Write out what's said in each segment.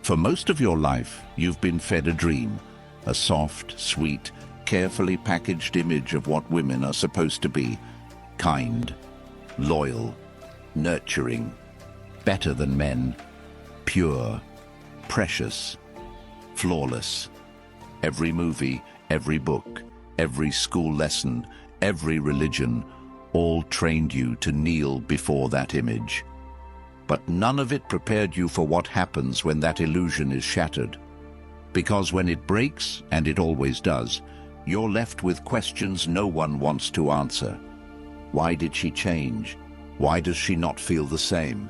For most of your life, you've been fed a dream, a soft, sweet, carefully packaged image of what women are supposed to be: kind, loyal, nurturing, better than men, pure, precious, flawless. Every movie, every book, every school lesson, every religion, all trained you to kneel before that image. But none of it prepared you for what happens when that illusion is shattered. Because when it breaks, and it always does, you're left with questions no one wants to answer. Why did she change? Why does she not feel the same?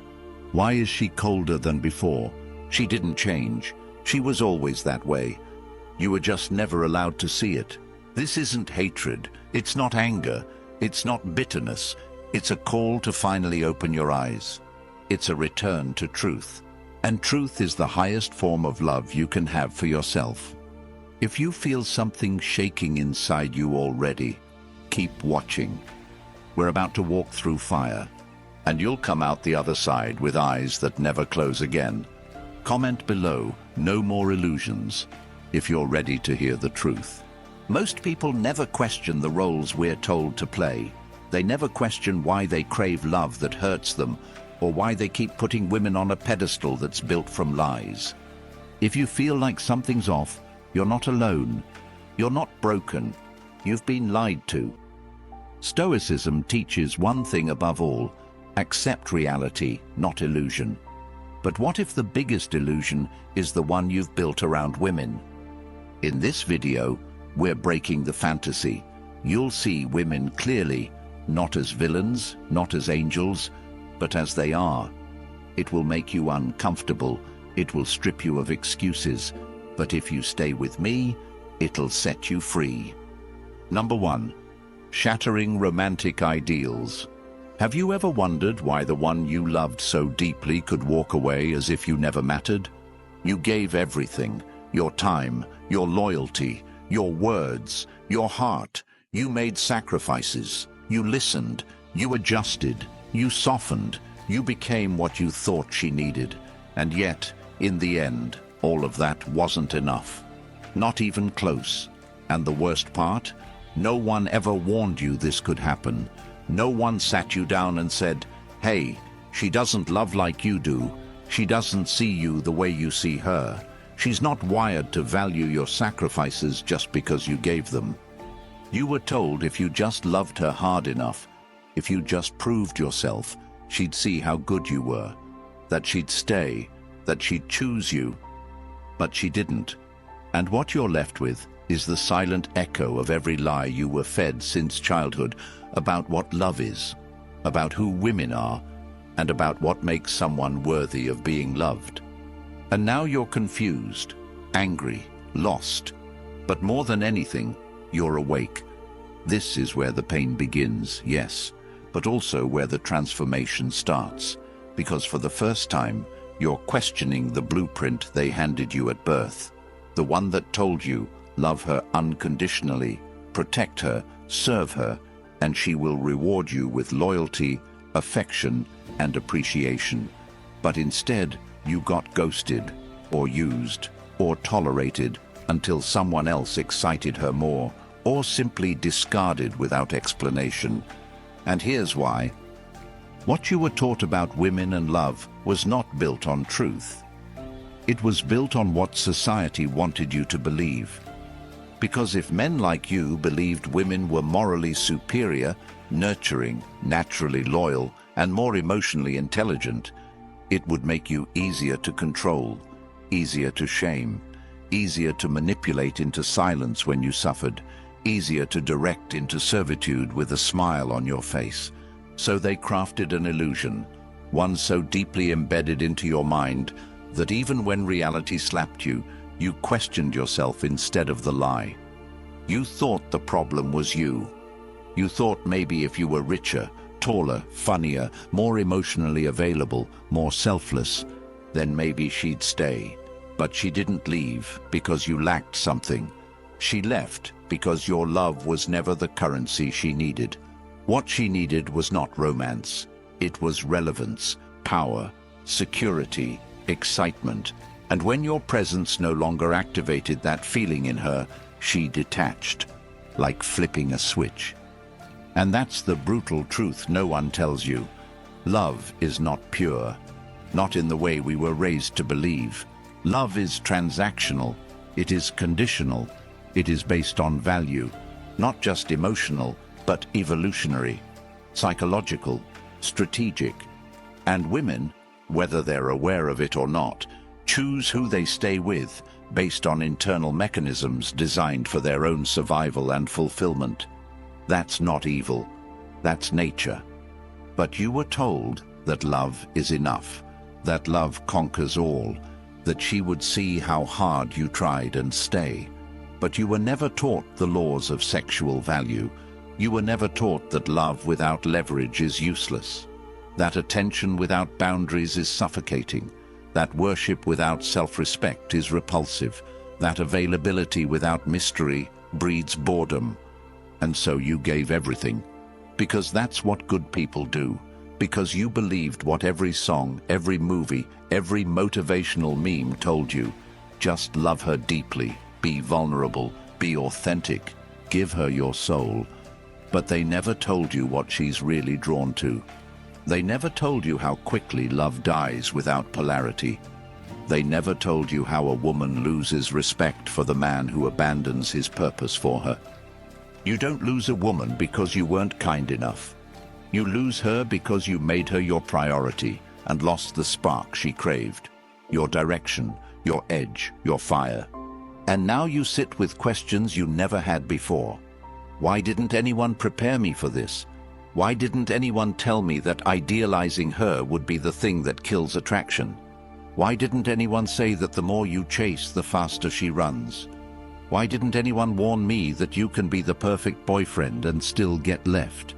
Why is she colder than before? She didn't change. She was always that way. You were just never allowed to see it. This isn't hatred. It's not anger. It's not bitterness. It's a call to finally open your eyes. It's a return to truth. And truth is the highest form of love you can have for yourself. If you feel something shaking inside you already, keep watching. We're about to walk through fire, and you'll come out the other side with eyes that never close again. Comment below, no more illusions, if you're ready to hear the truth. Most people never question the roles we're told to play. They never question why they crave love that hurts them, or why they keep putting women on a pedestal that's built from lies. If you feel like something's off, you're not alone. You're not broken. You've been lied to. Stoicism teaches one thing above all: accept reality, not illusion. But what if the biggest illusion is the one you've built around women? In this video, we're breaking the fantasy. You'll see women clearly, not as villains, not as angels, but as they are. It will make you uncomfortable. It will strip you of excuses. But if you stay with me, it'll set you free. Number 1. Shattering romantic ideals. Have you ever wondered why the one you loved so deeply could walk away as if you never mattered? You gave everything: your time, your loyalty, your words, your heart. You made sacrifices. You listened. You adjusted. You softened. You became what you thought she needed. And yet, in the end, all of that wasn't enough. Not even close. And the worst part? No one ever warned you this could happen. No one sat you down and said, "Hey, she doesn't love like you do. She doesn't see you the way you see her. She's not wired to value your sacrifices just because you gave them." You were told if you just loved her hard enough, if you just proved yourself, she'd see how good you were, that she'd stay, that she'd choose you. But she didn't. And what you're left with is the silent echo of every lie you were fed since childhood about what love is, about who women are, and about what makes someone worthy of being loved. And now you're confused, angry, lost. But more than anything, you're awake. This is where the pain begins, yes, but also where the transformation starts. Because for the first time, you're questioning the blueprint they handed you at birth. The one that told you, love her unconditionally, protect her, serve her, and she will reward you with loyalty, affection, and appreciation. But instead, you got ghosted, or used, or tolerated until someone else excited her more, or simply discarded without explanation. And here's why. What you were taught about women and love was not built on truth. It was built on what society wanted you to believe. Because if men like you believed women were morally superior, nurturing, naturally loyal, and more emotionally intelligent, it would make you easier to control, easier to shame, easier to manipulate into silence when you suffered, easier to direct into servitude with a smile on your face. So they crafted an illusion, one so deeply embedded into your mind that even when reality slapped you, you questioned yourself instead of the lie. You thought the problem was you. You thought maybe if you were richer, taller, funnier, more emotionally available, more selfless, then maybe she'd stay. But she didn't leave because you lacked something. She left because your love was never the currency she needed. What she needed was not romance. It was relevance, power, security, excitement, And when your presence no longer activated that feeling in her, she detached, like flipping a switch. And that's the brutal truth no one tells you. Love is not pure, not in the way we were raised to believe. Love is transactional, it is conditional, it is based on value, not just emotional, but evolutionary, psychological, strategic. And women, whether they're aware of it or not, choose who they stay with based on internal mechanisms designed for their own survival and fulfillment. That's not evil, that's nature. But you were told that love is enough, that love conquers all, that she would see how hard you tried and stay. But you were never taught the laws of sexual value. You were never taught that love without leverage is useless, that attention without boundaries is suffocating, that worship without self-respect is repulsive, that availability without mystery breeds boredom. And so you gave everything, because that's what good people do, because you believed what every song, every movie, every motivational meme told you. Just love her deeply, be vulnerable, be authentic, give her your soul. But they never told you what she's really drawn to. They never told you how quickly love dies without polarity. They never told you how a woman loses respect for the man who abandons his purpose for her. You don't lose a woman because you weren't kind enough. You lose her because you made her your priority and lost the spark she craved, your direction, your edge, your fire. And now you sit with questions you never had before. Why didn't anyone prepare me for this? Why didn't anyone tell me that idealizing her would be the thing that kills attraction? Why didn't anyone say that the more you chase, the faster she runs? Why didn't anyone warn me that you can be the perfect boyfriend and still get left?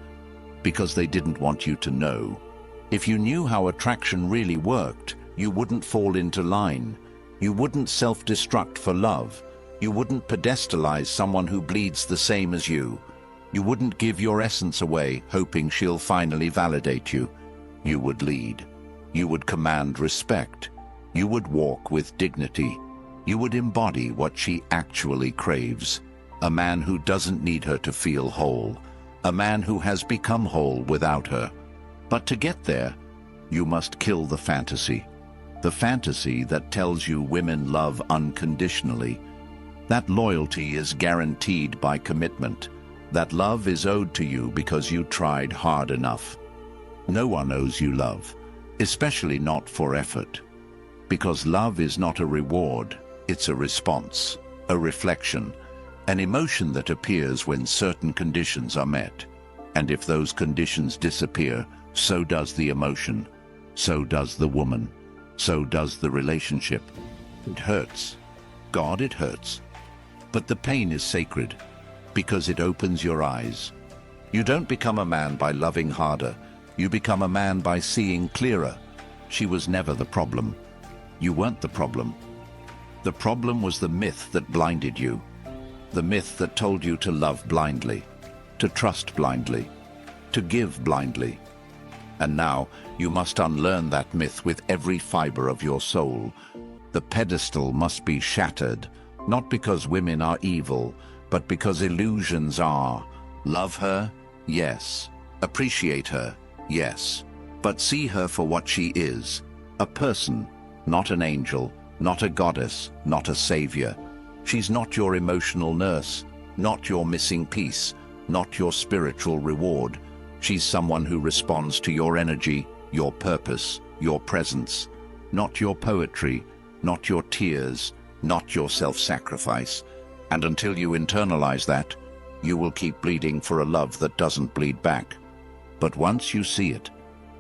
Because they didn't want you to know. If you knew how attraction really worked, you wouldn't fall into line. You wouldn't self-destruct for love. You wouldn't pedestalize someone who bleeds the same as you. You wouldn't give your essence away, hoping she'll finally validate you. You would lead. You would command respect. You would walk with dignity. You would embody what she actually craves. A man who doesn't need her to feel whole. A man who has become whole without her. But to get there, you must kill the fantasy. The fantasy that tells you women love unconditionally. That loyalty is guaranteed by commitment. That love is owed to you because you tried hard enough. No one owes you love, especially not for effort. Because love is not a reward, it's a response, a reflection, an emotion that appears when certain conditions are met. And if those conditions disappear, so does the emotion, so does the woman, so does the relationship. It hurts. God, it hurts. But the pain is sacred, because it opens your eyes. You don't become a man by loving harder. You become a man by seeing clearer. She was never the problem. You weren't the problem. The problem was the myth that blinded you. The myth that told you to love blindly, to trust blindly, to give blindly. And now you must unlearn that myth with every fiber of your soul. The pedestal must be shattered, not because women are evil, but because illusions are. Love her? Yes. Appreciate her? Yes. But see her for what she is. A person, not an angel, not a goddess, not a savior. She's not your emotional nurse, not your missing piece, not your spiritual reward. She's someone who responds to your energy, your purpose, your presence. Not your poetry, not your tears, not your self-sacrifice. And until you internalize that, you will keep bleeding for a love that doesn't bleed back. But once you see it,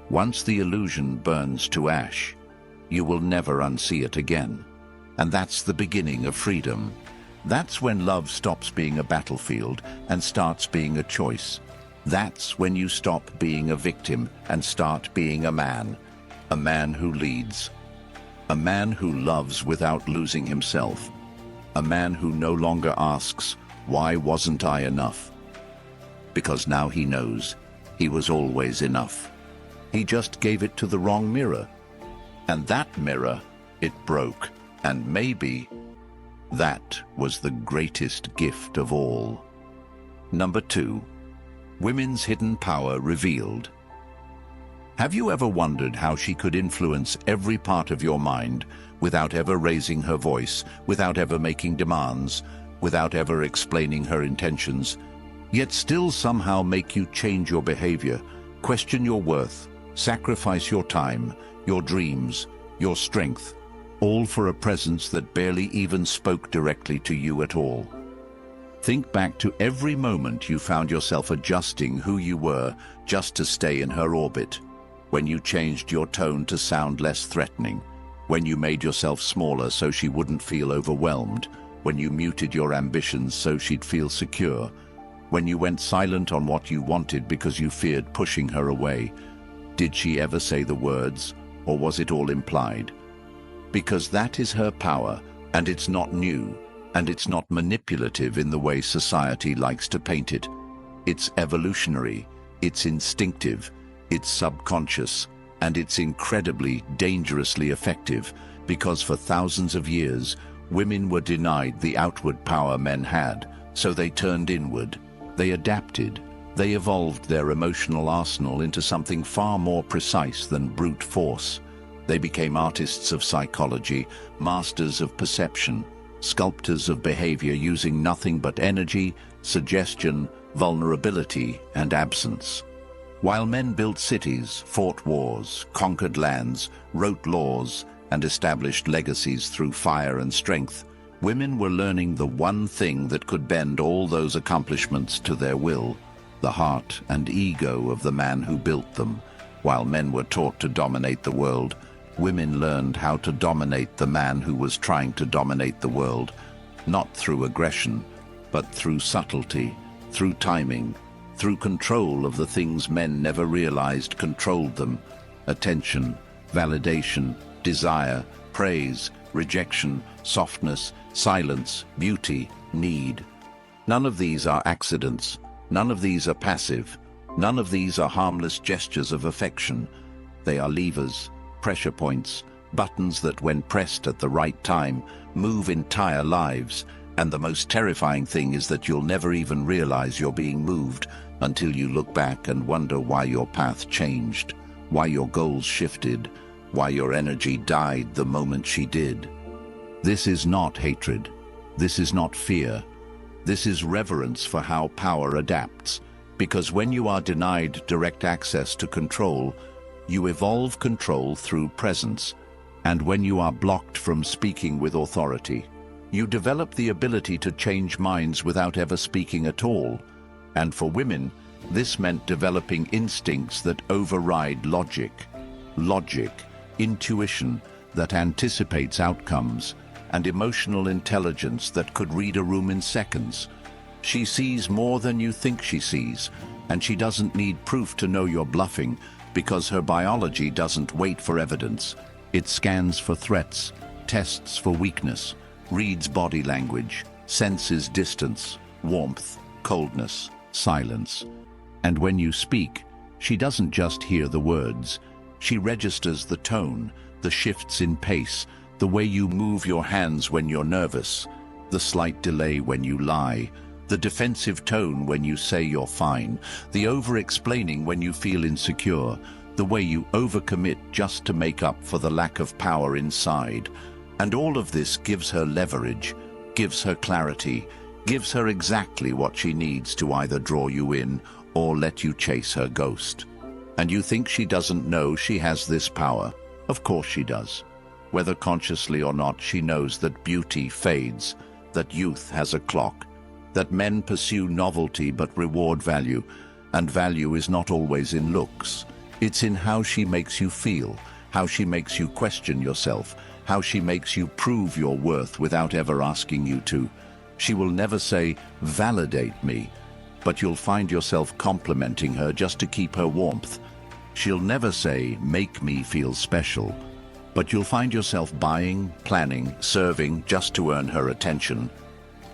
once the illusion burns to ash, you will never unsee it again. And that's the beginning of freedom. That's when love stops being a battlefield and starts being a choice. That's when you stop being a victim and start being a man who leads, a man who loves without losing himself, a man who no longer asks, why wasn't I enough? Because now he knows he was always enough. He just gave it to the wrong mirror. And that mirror, it broke. And maybe that was the greatest gift of all. Number 2. Women's hidden power revealed. Have you ever wondered how she could influence every part of your mind without ever raising her voice, without ever making demands, without ever explaining her intentions, yet still somehow make you change your behavior, question your worth, sacrifice your time, your dreams, your strength, all for a presence that barely even spoke directly to you at all? Think back to every moment you found yourself adjusting who you were just to stay in her orbit. When you changed your tone to sound less threatening, when you made yourself smaller so she wouldn't feel overwhelmed, when you muted your ambitions so she'd feel secure, when you went silent on what you wanted because you feared pushing her away. Did she ever say the words, or was it all implied? Because that is her power, and it's not new, and it's not manipulative in the way society likes to paint it. It's evolutionary, it's instinctive, it's subconscious, and it's incredibly, dangerously effective, because for thousands of years, women were denied the outward power men had, so they turned inward. They adapted. They evolved their emotional arsenal into something far more precise than brute force. They became artists of psychology, masters of perception, sculptors of behavior using nothing but energy, suggestion, vulnerability, and absence. While men built cities, fought wars, conquered lands, wrote laws, and established legacies through fire and strength, women were learning the one thing that could bend all those accomplishments to their will, the heart and ego of the man who built them. While men were taught to dominate the world, women learned how to dominate the man who was trying to dominate the world, not through aggression, but through subtlety, through timing, through control of the things men never realized controlled them: attention, validation, desire, praise, rejection, softness, silence, beauty, need. None of these are accidents. None of these are passive. None of these are harmless gestures of affection. They are levers, pressure points, buttons that, when pressed at the right time, move entire lives. And the most terrifying thing is that you'll never even realize you're being moved until you look back and wonder why your path changed, why your goals shifted, why your energy died the moment she did. This is not hatred. This is not fear. This is reverence for how power adapts. Because when you are denied direct access to control, you evolve control through presence. And when you are blocked from speaking with authority, you develop the ability to change minds without ever speaking at all. And for women, this meant developing instincts that override logic, intuition that anticipates outcomes, and emotional intelligence that could read a room in seconds. She sees more than you think she sees, and she doesn't need proof to know you're bluffing, because her biology doesn't wait for evidence. It scans for threats, tests for weakness, reads body language, senses distance, warmth, coldness, silence. And when you speak, she doesn't just hear the words. She registers the tone, the shifts in pace, the way you move your hands when you're nervous, the slight delay when you lie, the defensive tone when you say you're fine, the over-explaining when you feel insecure, the way you overcommit just to make up for the lack of power inside. And all of this gives her leverage, gives her clarity, gives her exactly what she needs to either draw you in or let you chase her ghost. And you think she doesn't know she has this power? Of course she does. Whether consciously or not, she knows that beauty fades, that youth has a clock, that men pursue novelty but reward value, and value is not always in looks. It's in how she makes you feel, how she makes you question yourself, how she makes you prove your worth without ever asking you to. She will never say, "Validate me," but you'll find yourself complimenting her just to keep her warmth. She'll never say, "Make me feel special," but you'll find yourself buying, planning, serving just to earn her attention.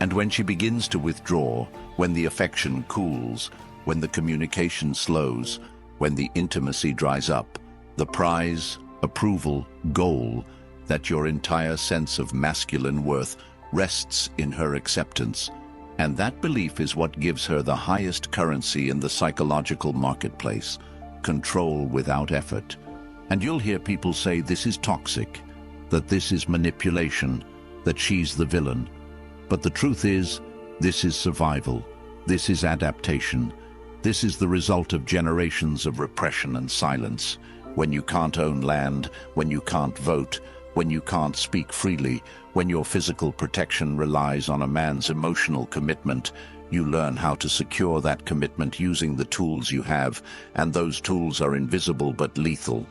And when she begins to withdraw, when the affection cools, when the communication slows, when the intimacy dries up, the prize, approval, goal that your entire sense of masculine worth rests in her acceptance, and that belief is what gives her the highest currency in the psychological marketplace, control without effort. And you'll hear people say this is toxic, that this is manipulation, that she's the villain. But the truth is, this is survival, this is adaptation, this is the result of generations of repression and silence. When you can't own land, when you can't vote, when you can't speak freely, when your physical protection relies on a man's emotional commitment, you learn how to secure that commitment using the tools you have, and those tools are invisible but lethal.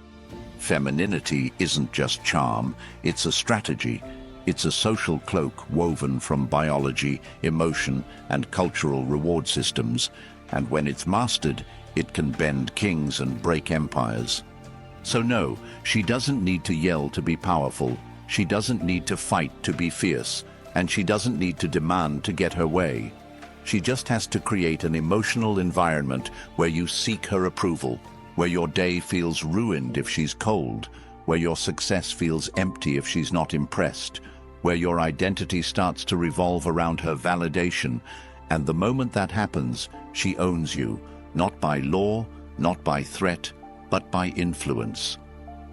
Femininity isn't just charm, it's a strategy. It's a social cloak woven from biology, emotion, and cultural reward systems, and when it's mastered, it can bend kings and break empires. So no, she doesn't need to yell to be powerful, she doesn't need to fight to be fierce, and she doesn't need to demand to get her way. She just has to create an emotional environment where you seek her approval, where your day feels ruined if she's cold, where your success feels empty if she's not impressed, where your identity starts to revolve around her validation, and the moment that happens, she owns you, not by law, not by threat, but by influence.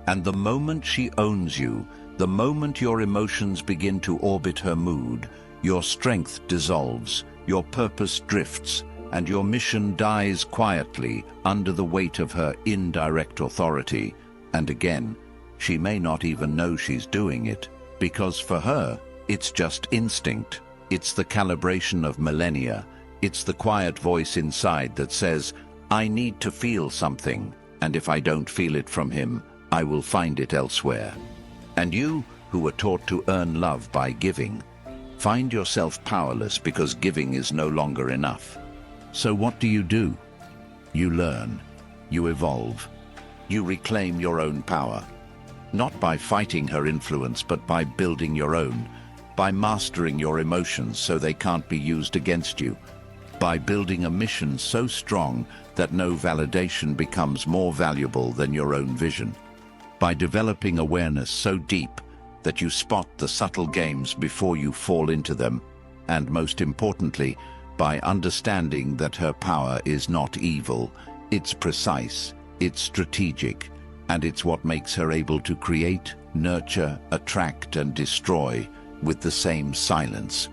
And the moment she owns you, the moment your emotions begin to orbit her mood, your strength dissolves, your purpose drifts, and your mission dies quietly under the weight of her indirect authority. And again, she may not even know she's doing it, because for her, it's just instinct. It's the calibration of millennia. It's the quiet voice inside that says, I need to feel something, and if I don't feel it from him, I will find it elsewhere. And you, who were taught to earn love by giving, find yourself powerless because giving is no longer enough. So what do? You learn, you evolve, you reclaim your own power, not by fighting her influence, but by building your own, by mastering your emotions so they can't be used against you, by building a mission so strong that no validation becomes more valuable than your own vision, by developing awareness so deep that you spot the subtle games before you fall into them, and most importantly, by understanding that her power is not evil, it's precise, it's strategic, and it's what makes her able to create, nurture, attract, and destroy with the same silence.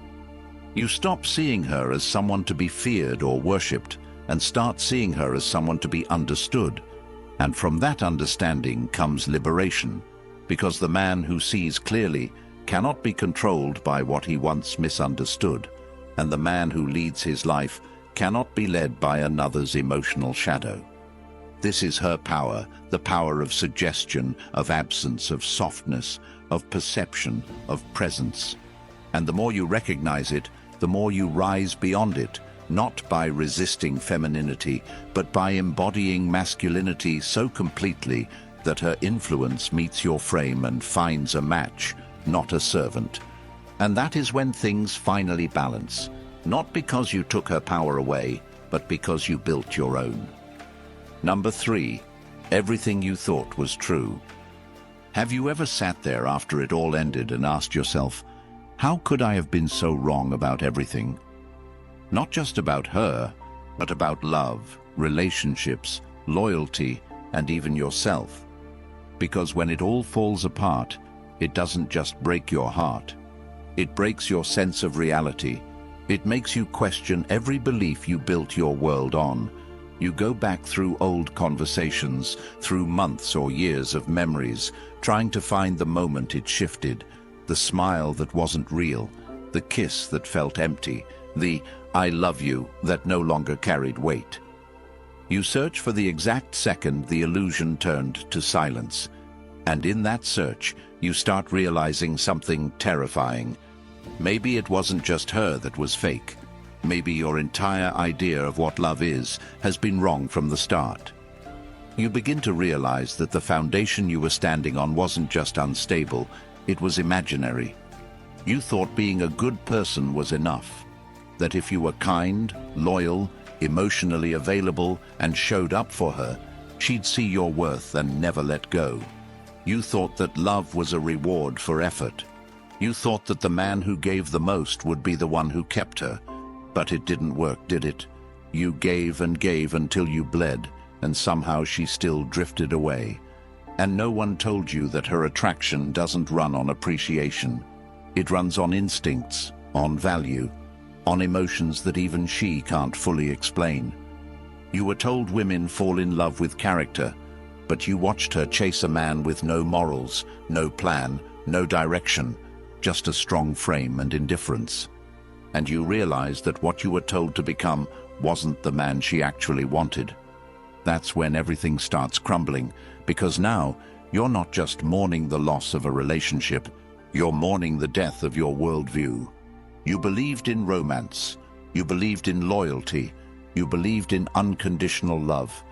You stop seeing her as someone to be feared or worshipped, and start seeing her as someone to be understood. And from that understanding comes liberation, because the man who sees clearly cannot be controlled by what he once misunderstood, and the man who leads his life cannot be led by another's emotional shadow. This is her power, the power of suggestion, of absence, of softness, of perception, of presence. And the more you recognize it, the more you rise beyond it, not by resisting femininity, but by embodying masculinity so completely that her influence meets your frame and finds a match, not a servant. And that is when things finally balance, not because you took her power away, but because you built your own. Number 3, everything you thought was true. Have you ever sat there after it all ended and asked yourself, how could I have been so wrong about everything? Not just about her, but about love, relationships, loyalty, and even yourself. Because when it all falls apart, it doesn't just break your heart. It breaks your sense of reality. It makes you question every belief you built your world on. You go back through old conversations, through months or years of memories, trying to find the moment it shifted, the smile that wasn't real, the kiss that felt empty, the I love you that no longer carried weight. You search for the exact second the illusion turned to silence. And in that search, you start realizing something terrifying. Maybe it wasn't just her that was fake. Maybe your entire idea of what love is has been wrong from the start. You begin to realize that the foundation you were standing on wasn't just unstable, it was imaginary. You thought being a good person was enough, that if you were kind, loyal, emotionally available, and showed up for her, she'd see your worth and never let go. You thought that love was a reward for effort. You thought that the man who gave the most would be the one who kept her. But it didn't work, did it? You gave and gave until you bled, and somehow she still drifted away. And no one told you that her attraction doesn't run on appreciation. It runs on instincts, on value, on emotions that even she can't fully explain. You were told women fall in love with character, but you watched her chase a man with no morals, no plan, no direction, just a strong frame and indifference. And you realized that what you were told to become wasn't the man she actually wanted. That's when everything starts crumbling, because now you're not just mourning the loss of a relationship, you're mourning the death of your worldview. You believed in romance, you believed in loyalty, you believed in unconditional love.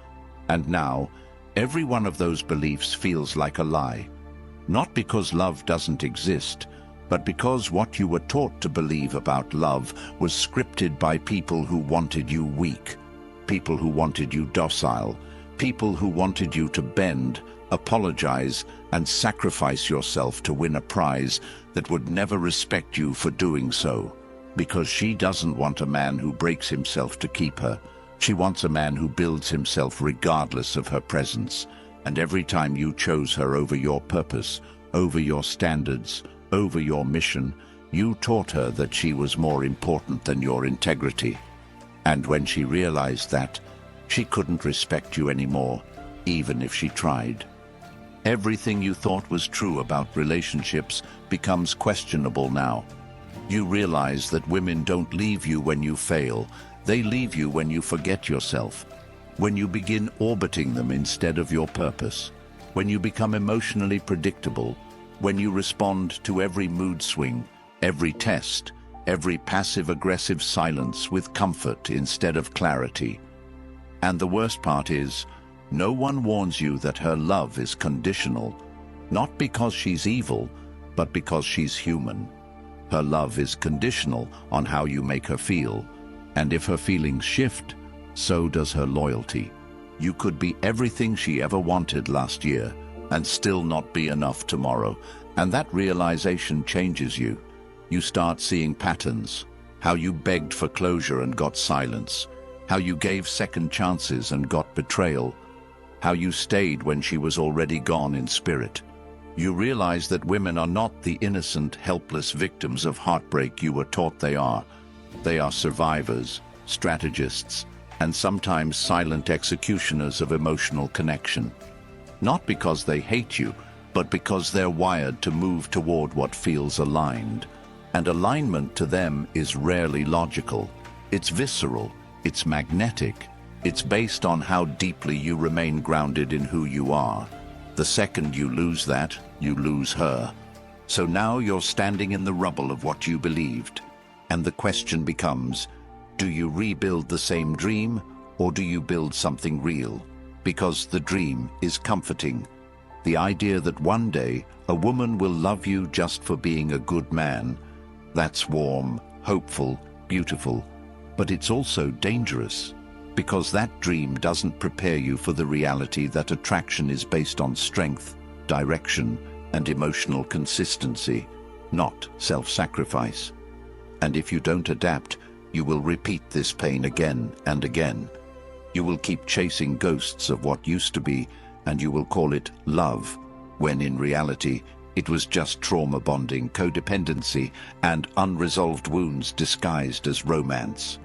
And now, every one of those beliefs feels like a lie. Not because love doesn't exist, but because what you were taught to believe about love was scripted by people who wanted you weak, people who wanted you docile, people who wanted you to bend, apologize, and sacrifice yourself to win a prize that would never respect you for doing so. Because she doesn't want a man who breaks himself to keep her. She wants a man who builds himself regardless of her presence. And every time you chose her over your purpose, over your standards, over your mission, you taught her that she was more important than your integrity. And when she realized that, she couldn't respect you anymore, even if she tried. Everything you thought was true about relationships becomes questionable now. You realize that women don't leave you when you fail. They leave you when you forget yourself, when you begin orbiting them instead of your purpose, when you become emotionally predictable, when you respond to every mood swing, every test, every passive-aggressive silence with comfort instead of clarity. And the worst part is, no one warns you that her love is conditional, not because she's evil, but because she's human. Her love is conditional on how you make her feel, and if her feelings shift, so does her loyalty. You could be everything she ever wanted last year, and still not be enough tomorrow. And that realization changes you. You start seeing patterns, how you begged for closure and got silence, how you gave second chances and got betrayal, how you stayed when she was already gone in spirit. You realize that women are not the innocent, helpless victims of heartbreak you were taught they are. They are survivors, strategists, and sometimes silent executioners of emotional connection. Not because they hate you, but because they're wired to move toward what feels aligned. And alignment to them is rarely logical. It's visceral, it's magnetic, it's based on how deeply you remain grounded in who you are. The second you lose that, you lose her. So now you're standing in the rubble of what you believed. And the question becomes, do you rebuild the same dream, or do you build something real? Because the dream is comforting. The idea that one day a woman will love you just for being a good man, that's warm, hopeful, beautiful, but it's also dangerous, because that dream doesn't prepare you for the reality that attraction is based on strength, direction, and emotional consistency, not self-sacrifice. And if you don't adapt, you will repeat this pain again and again. You will keep chasing ghosts of what used to be, and you will call it love, when in reality, it was just trauma bonding, codependency, and unresolved wounds disguised as romance.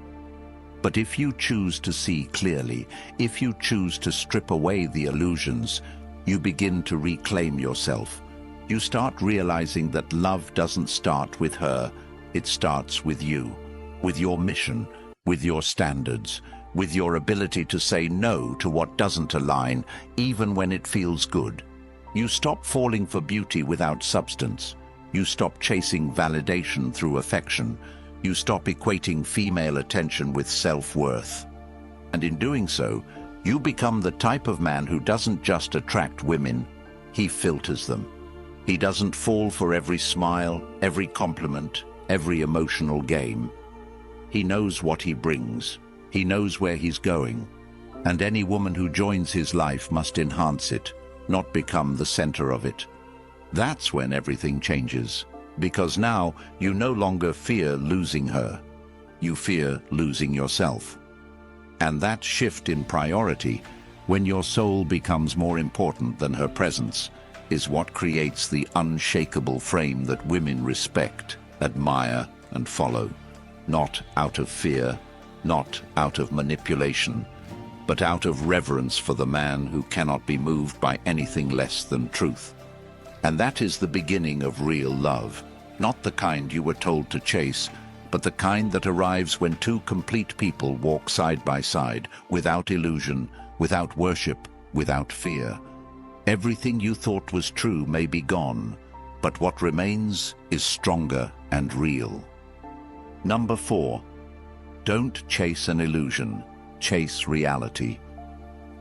But if you choose to see clearly, if you choose to strip away the illusions, you begin to reclaim yourself. You start realizing that love doesn't start with her, it starts with you, with your mission, with your standards, with your ability to say no to what doesn't align, even when it feels good. You stop falling for beauty without substance. You stop chasing validation through affection. You stop equating female attention with self-worth. And in doing so, you become the type of man who doesn't just attract women, he filters them. He doesn't fall for every smile, every compliment, every emotional game. He knows what he brings. He knows where he's going. And any woman who joins his life must enhance it. not become the center of it. That's when everything changes, because now you no longer fear losing her. You fear losing yourself. And that shift in priority, when your soul becomes more important than her presence, is what creates the unshakable frame that women respect, admire, and follow. Not out of fear, not out of manipulation, but out of reverence for the man who cannot be moved by anything less than truth. And that is the beginning of real love, not the kind you were told to chase, but the kind that arrives when two complete people walk side by side, without illusion, without worship, without fear. Everything you thought was true may be gone, but what remains is stronger and real. Number 4. Don't chase an illusion, chase reality.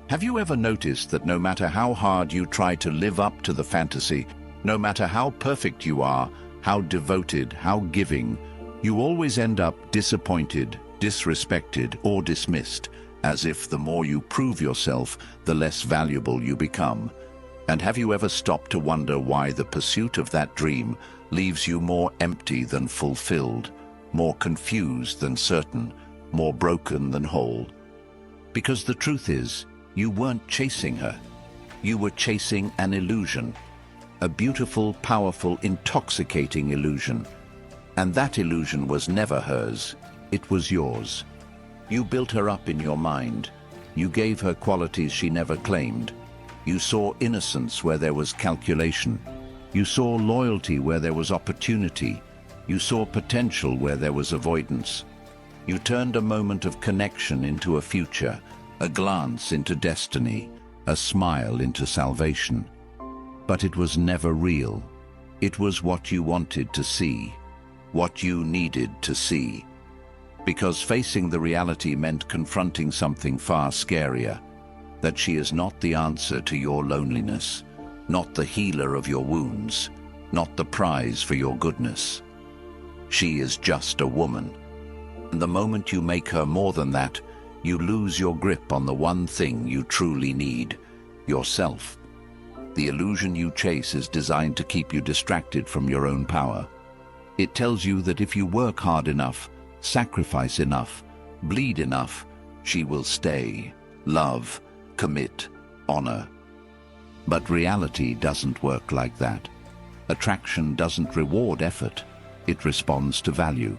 Have you ever noticed that no matter how hard you try to live up to the fantasy, no matter how perfect you are, how devoted, how giving, you always end up disappointed, disrespected, or dismissed, as if the more you prove yourself, the less valuable you become? And have you ever stopped to wonder why the pursuit of that dream leaves you more empty than fulfilled, more confused than certain, more broken than whole? Because the truth is, you weren't chasing her. You were chasing an illusion, a beautiful, powerful, intoxicating illusion. And that illusion was never hers, it was yours. You built her up in your mind. You gave her qualities she never claimed. You saw innocence where there was calculation. You saw loyalty where there was opportunity. You saw potential where there was avoidance. You turned a moment of connection into a future, a glance into destiny, a smile into salvation. But it was never real. It was what you wanted to see, what you needed to see. Because facing the reality meant confronting something far scarier, that she is not the answer to your loneliness, not the healer of your wounds, not the prize for your goodness. She is just a woman. And the moment you make her more than that, you lose your grip on the one thing you truly need, yourself. The illusion you chase is designed to keep you distracted from your own power. It tells you that if you work hard enough, sacrifice enough, bleed enough, she will stay, love, commit, honor. But reality doesn't work like that. Attraction doesn't reward effort, it responds to value.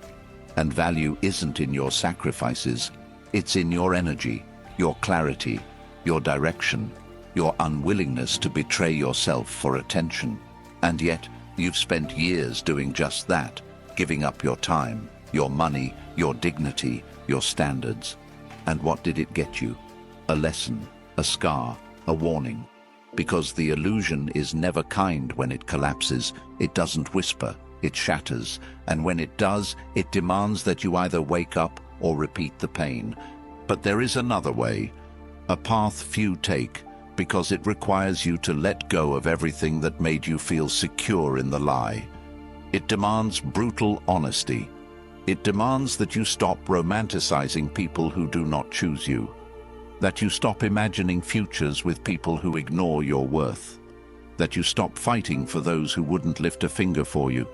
And value isn't in your sacrifices, it's in your energy, your clarity, your direction, your unwillingness to betray yourself for attention. And yet, you've spent years doing just that, giving up your time, your money, your dignity, your standards. And what did it get you? A lesson, a scar, a warning. Because the illusion is never kind when it collapses. It doesn't whisper, it shatters. And when it does, it demands that you either wake up or repeat the pain. But there is another way, a path few take, because it requires you to let go of everything that made you feel secure in the lie. It demands brutal honesty. It demands that you stop romanticizing people who do not choose you, that you stop imagining futures with people who ignore your worth, that you stop fighting for those who wouldn't lift a finger for you.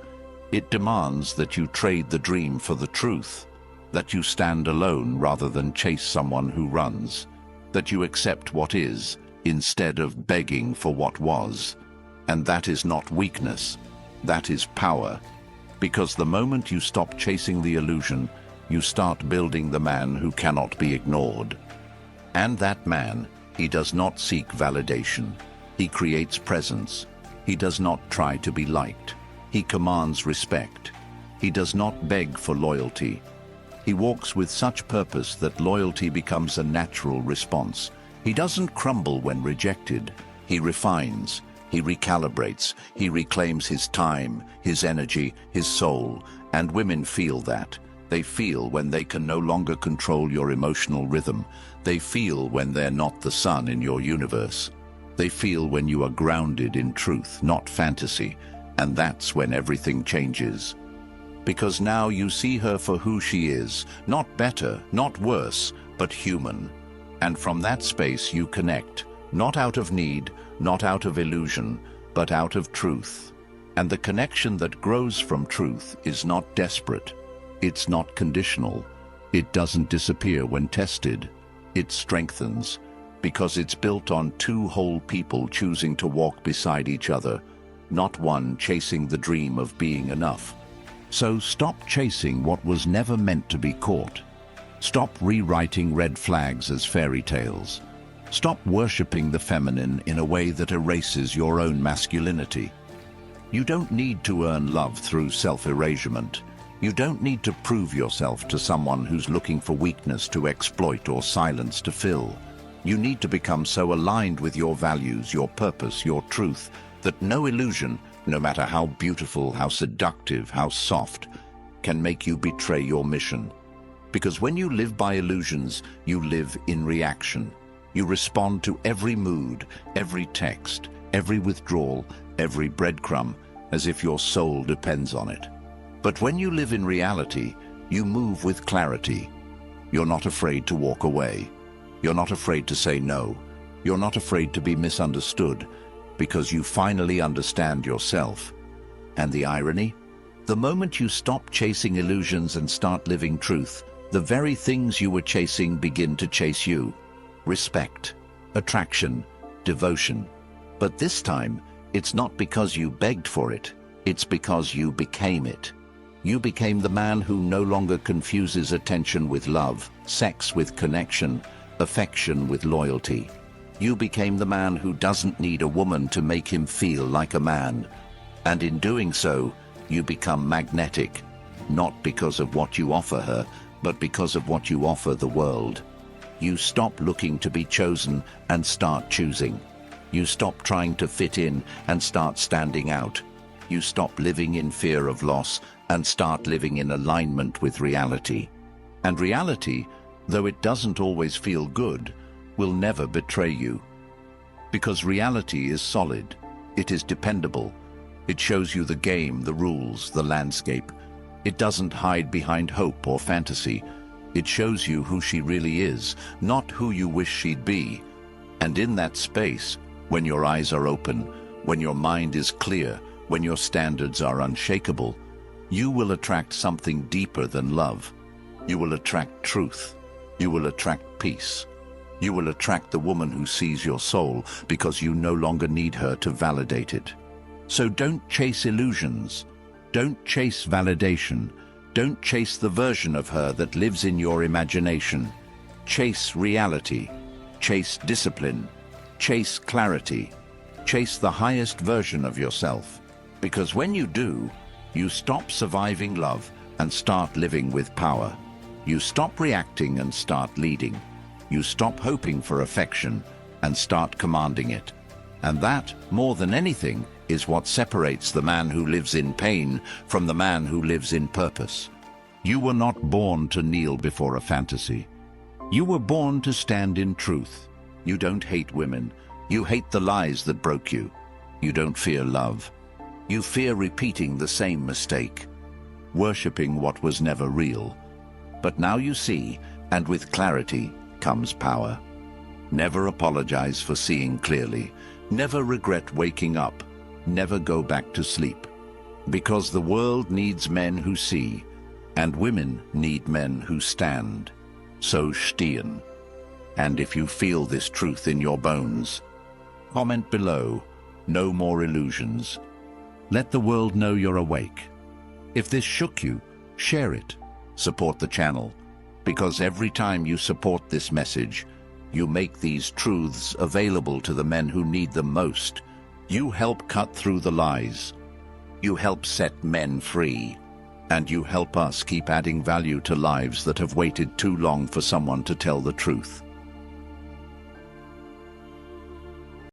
It demands that you trade the dream for the truth, that you stand alone rather than chase someone who runs, that you accept what is instead of begging for what was. And that is not weakness, that is power. Because the moment you stop chasing the illusion, you start building the man who cannot be ignored. And that man, he does not seek validation. He creates presence. He does not try to be liked. He commands respect. He does not beg for loyalty. He walks with such purpose that loyalty becomes a natural response. He doesn't crumble when rejected. He refines. He recalibrates. He reclaims his time, his energy, his soul. And women feel that. They feel when they can no longer control your emotional rhythm. They feel when they're not the sun in your universe. They feel when you are grounded in truth, not fantasy. And that's when everything changes. Because now you see her for who she is, not better, not worse, but human. And from that space you connect, not out of need, not out of illusion, but out of truth. And the connection that grows from truth is not desperate. It's not conditional. It doesn't disappear when tested. It strengthens, because it's built on two whole people choosing to walk beside each other, not one chasing the dream of being enough. So stop chasing what was never meant to be caught. Stop rewriting red flags as fairy tales. Stop worshipping the feminine in a way that erases your own masculinity. You don't need to earn love through self-erasure. You don't need to prove yourself to someone who's looking for weakness to exploit or silence to fill. You need to become so aligned with your values, your purpose, your truth, that no illusion, no matter how beautiful, how seductive, how soft, can make you betray your mission. Because when you live by illusions, you live in reaction. You respond to every mood, every text, every withdrawal, every breadcrumb, as if your soul depends on it. But when you live in reality, you move with clarity. You're not afraid to walk away. You're not afraid to say no. You're not afraid to be misunderstood, because you finally understand yourself. And the irony? The moment you stop chasing illusions and start living truth, the very things you were chasing begin to chase you. Respect, attraction, devotion. But this time, it's not because you begged for it. It's because you became it. You became the man who no longer confuses attention with love, sex with connection, affection with loyalty. You became the man who doesn't need a woman to make him feel like a man. And in doing so, you become magnetic, not because of what you offer her, but because of what you offer the world. You stop looking to be chosen and start choosing. You stop trying to fit in and start standing out. You stop living in fear of loss and start living in alignment with reality. And reality, though it doesn't always feel good, will never betray you. Because reality is solid, it is dependable. It shows you the game, the rules, the landscape. It doesn't hide behind hope or fantasy. It shows you who she really is, not who you wish she'd be. And in that space, when your eyes are open, when your mind is clear, when your standards are unshakable, you will attract something deeper than love. You will attract truth. You will attract peace. You will attract the woman who sees your soul because you no longer need her to validate it. So don't chase illusions. Don't chase validation. Don't chase the version of her that lives in your imagination. Chase reality. Chase discipline. Chase clarity. Chase the highest version of yourself. Because when you do, you stop surviving love and start living with power. You stop reacting and start leading. You stop hoping for affection and start commanding it. And that, more than anything, is what separates the man who lives in pain from the man who lives in purpose. You were not born to kneel before a fantasy. You were born to stand in truth. You don't hate women. You hate the lies that broke you. You don't fear love. You fear repeating the same mistake, worshipping what was never real. But now you see, and with clarity comes power. Never apologize for seeing clearly. Never regret waking up. Never go back to sleep. Because the world needs men who see, and women need men who stand. So stehen. And if you feel this truth in your bones, comment below, no more illusions. Let the world know you're awake. If this shook you, share it. Support the channel. Because every time you support this message, you make these truths available to the men who need them most. You help cut through the lies. You help set men free. And you help us keep adding value to lives that have waited too long for someone to tell the truth.